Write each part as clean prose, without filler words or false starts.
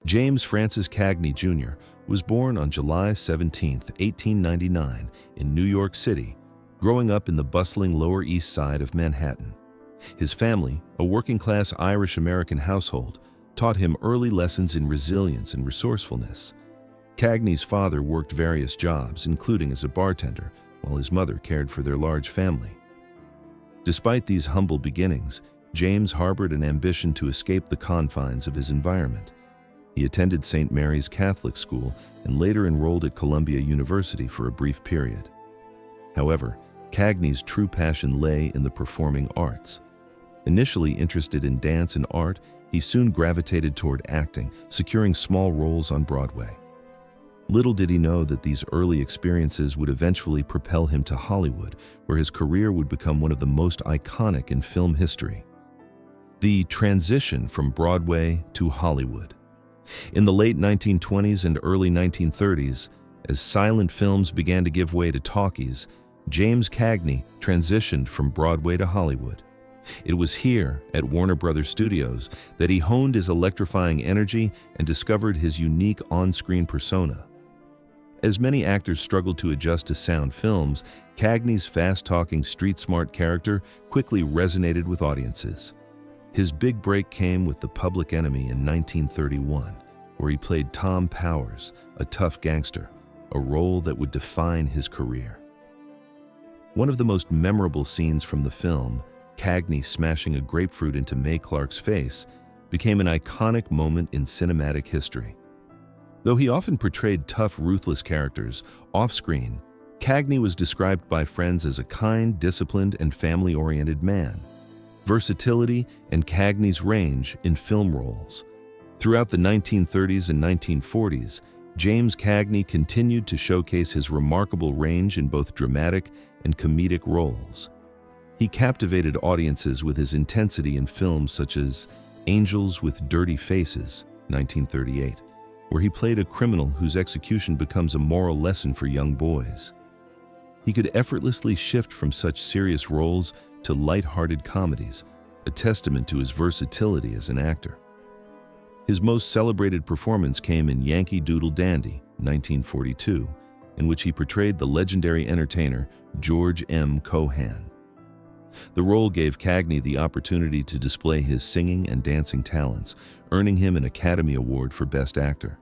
James Francis Cagney, Jr. was born on July 17, 1899, in New York City, growing up in the bustling Lower East Side of Manhattan. His family, a working-class Irish-American household, taught him early lessons in resilience and resourcefulness. Cagney's father worked various jobs, including as a bartender, while his mother cared for their large family. Despite these humble beginnings, James harbored an ambition to escape the confines of his environment. He attended St. Mary's Catholic School and later enrolled at Columbia University for a brief period. However, Cagney's true passion lay in the performing arts. Initially interested in dance and art, he soon gravitated toward acting, securing small roles on Broadway. Little did he know that these early experiences would eventually propel him to Hollywood, where his career would become one of the most iconic in film history. The transition from Broadway to Hollywood. In the late 1920s and early 1930s, as silent films began to give way to talkies, James Cagney transitioned from Broadway to Hollywood. It was here, at Warner Brothers Studios, that he honed his electrifying energy and discovered his unique on-screen persona. As many actors struggled to adjust to sound films, Cagney's fast-talking, street-smart character quickly resonated with audiences. His big break came with The Public Enemy in 1931, where he played Tom Powers, a tough gangster, a role that would define his career. One of the most memorable scenes from the film, Cagney smashing a grapefruit into Mae Clarke's face, became an iconic moment in cinematic history. Though he often portrayed tough, ruthless characters, off-screen, Cagney was described by friends as a kind, disciplined, and family-oriented man. Versatility and Cagney's range in film roles. Throughout the 1930s and 1940s, James Cagney continued to showcase his remarkable range in both dramatic and comedic roles. He captivated audiences with his intensity in films such as Angels with Dirty Faces, 1938, where he played a criminal whose execution becomes a moral lesson for young boys. He could effortlessly shift from such serious roles to light-hearted comedies, a testament to his versatility as an actor. His most celebrated performance came in Yankee Doodle Dandy, 1942, in which he portrayed the legendary entertainer George M. Cohan. The role gave Cagney the opportunity to display his singing and dancing talents, earning him an Academy Award for Best Actor.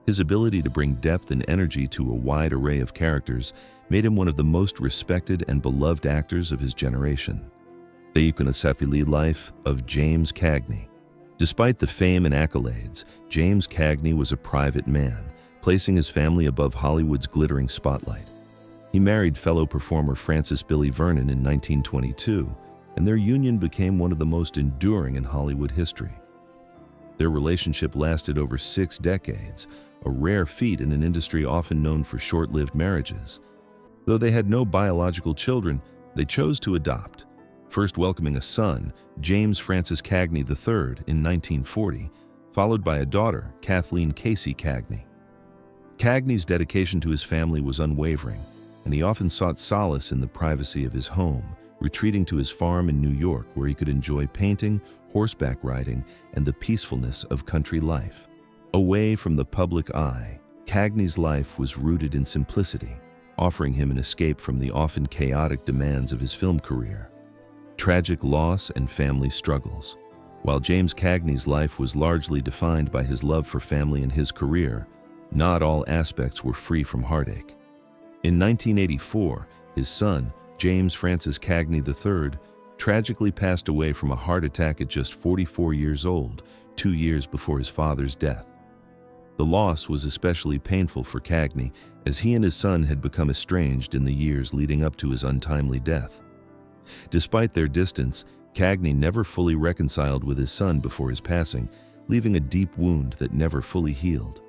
His ability to bring depth and energy to a wide array of characters made him one of the most respected and beloved actors of his generation. The iconoclastic life of James Cagney. Despite the fame and accolades, James Cagney was a private man, placing his family above Hollywood's glittering spotlight. He married fellow performer Frances Billy Vernon in 1922, and their union became one of the most enduring in Hollywood history. Their relationship lasted over 6 decades, a rare feat in an industry often known for short-lived marriages. Though they had no biological children, they chose to adopt, first welcoming a son, James Francis Cagney III, in 1940, followed by a daughter, Kathleen Casey Cagney. Cagney's dedication to his family was unwavering, and he often sought solace in the privacy of his home, retreating to his farm in New York where he could enjoy painting, horseback riding, and the peacefulness of country life. Away from the public eye, Cagney's life was rooted in simplicity, offering him an escape from the often chaotic demands of his film career. Tragic loss and family struggles. While James Cagney's life was largely defined by his love for family and his career, not all aspects were free from heartache. In 1984, his son, James Francis Cagney III, tragically passed away from a heart attack at just 44 years old, 2 years before his father's death. The loss was especially painful for Cagney, as he and his son had become estranged in the years leading up to his untimely death. Despite their distance, Cagney never fully reconciled with his son before his passing, leaving a deep wound that never fully healed.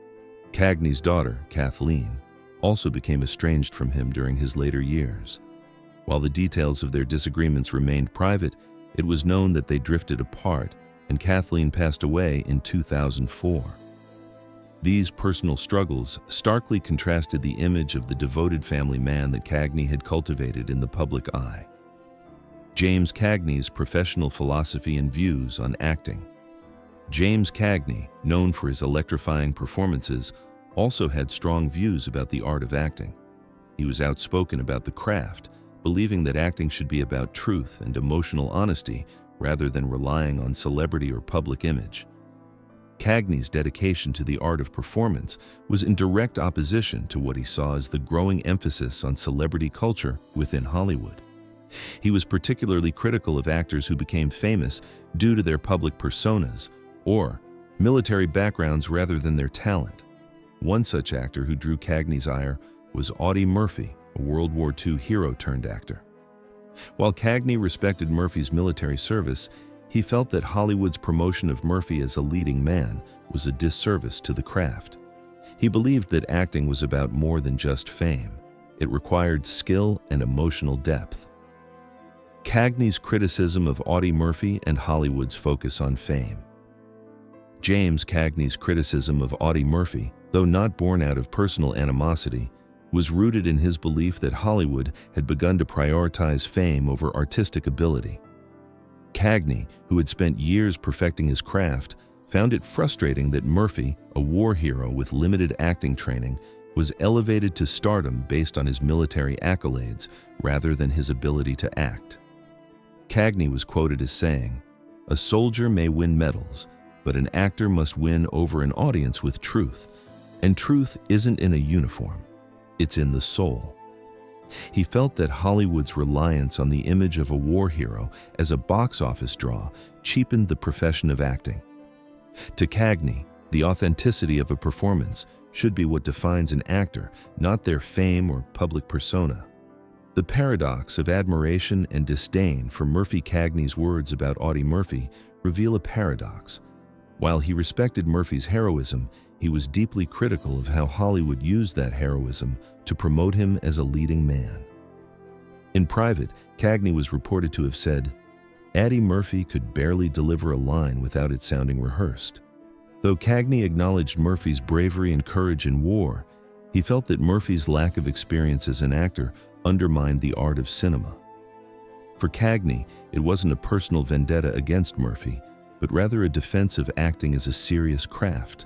Cagney's daughter, Kathleen, also became estranged from him during his later years. While the details of their disagreements remained private, it was known that they drifted apart, and Kathleen passed away in 2004. These personal struggles starkly contrasted the image of the devoted family man that Cagney had cultivated in the public eye. James Cagney's professional philosophy and views on acting. James Cagney, known for his electrifying performances, also had strong views about the art of acting. He was outspoken about the craft, believing that acting should be about truth and emotional honesty rather than relying on celebrity or public image. Cagney's dedication to the art of performance was in direct opposition to what he saw as the growing emphasis on celebrity culture within Hollywood. He was particularly critical of actors who became famous due to their public personas or military backgrounds rather than their talent. One such actor who drew Cagney's ire was Audie Murphy, a World War II hero-turned-actor. While Cagney respected Murphy's military service, he felt that Hollywood's promotion of Murphy as a leading man was a disservice to the craft. He believed that acting was about more than just fame. It required skill and emotional depth. Cagney's criticism of Audie Murphy and Hollywood's focus on fame. James Cagney's criticism of Audie Murphy, though not born out of personal animosity, was rooted in his belief that Hollywood had begun to prioritize fame over artistic ability. Cagney, who had spent years perfecting his craft, found it frustrating that Murphy, a war hero with limited acting training, was elevated to stardom based on his military accolades rather than his ability to act. Cagney was quoted as saying, "A soldier may win medals, but an actor must win over an audience with truth, and truth isn't in a uniform. It's in the soul." He felt that Hollywood's reliance on the image of a war hero as a box office draw cheapened the profession of acting. To Cagney, the authenticity of a performance should be what defines an actor, not their fame or public persona. The paradox of admiration and disdain for Murphy. Cagney's words about Audie Murphy reveal a paradox. While he respected Murphy's heroism, he was deeply critical of how Hollywood used that heroism to promote him as a leading man. In private, Cagney was reported to have said, "Audie Murphy could barely deliver a line without it sounding rehearsed." Though Cagney acknowledged Murphy's bravery and courage in war, he felt that Murphy's lack of experience as an actor undermined the art of cinema. For Cagney, it wasn't a personal vendetta against Murphy, but rather a defense of acting as a serious craft.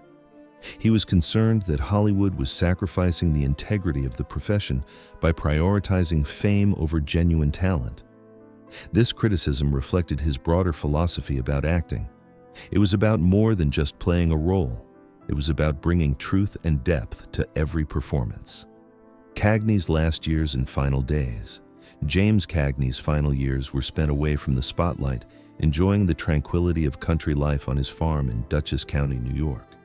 He was concerned that Hollywood was sacrificing the integrity of the profession by prioritizing fame over genuine talent. This criticism reflected his broader philosophy about acting. It was about more than just playing a role. It was about bringing truth and depth to every performance. Cagney's last years and final days. James Cagney's final years were spent away from the spotlight, enjoying the tranquility of country life on his farm in Dutchess County, New York.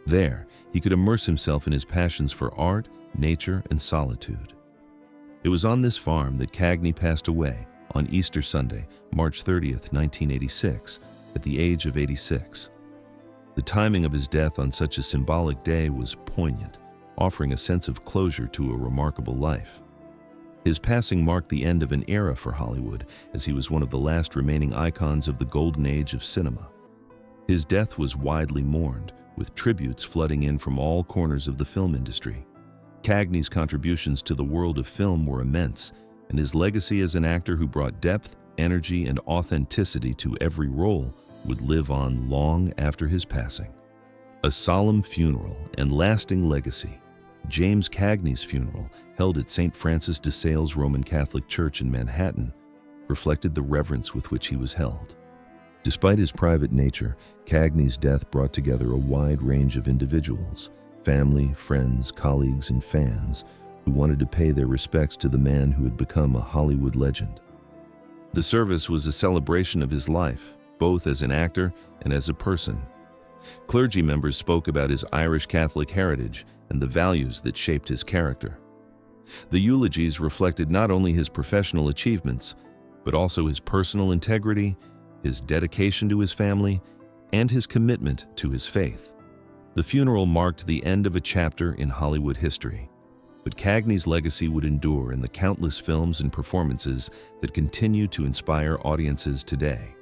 There, he could immerse himself in his passions for art, nature, and solitude. It was on this farm that Cagney passed away on Easter Sunday, March 30th, 1986, at the age of 86. The timing of his death on such a symbolic day was poignant, offering a sense of closure to a remarkable life. His passing marked the end of an era for Hollywood, as he was one of the last remaining icons of the golden age of cinema. His death was widely mourned, with tributes flooding in from all corners of the film industry. Cagney's contributions to the world of film were immense, and his legacy as an actor who brought depth, energy, and authenticity to every role would live on long after his passing. A solemn funeral and lasting legacy. James Cagney's funeral, held at St. Francis de Sales Roman Catholic Church in Manhattan, reflected the reverence with which he was held. Despite his private nature, Cagney's death brought together a wide range of individuals, family, friends, colleagues, and fans who wanted to pay their respects to the man who had become a Hollywood legend. The service was a celebration of his life, both as an actor and as a person. Clergy members spoke about his Irish Catholic heritage and the values that shaped his character. The eulogies reflected not only his professional achievements, but also his personal integrity, his dedication to his family, and his commitment to his faith. The funeral marked the end of a chapter in Hollywood history, but Cagney's legacy would endure in the countless films and performances that continue to inspire audiences today.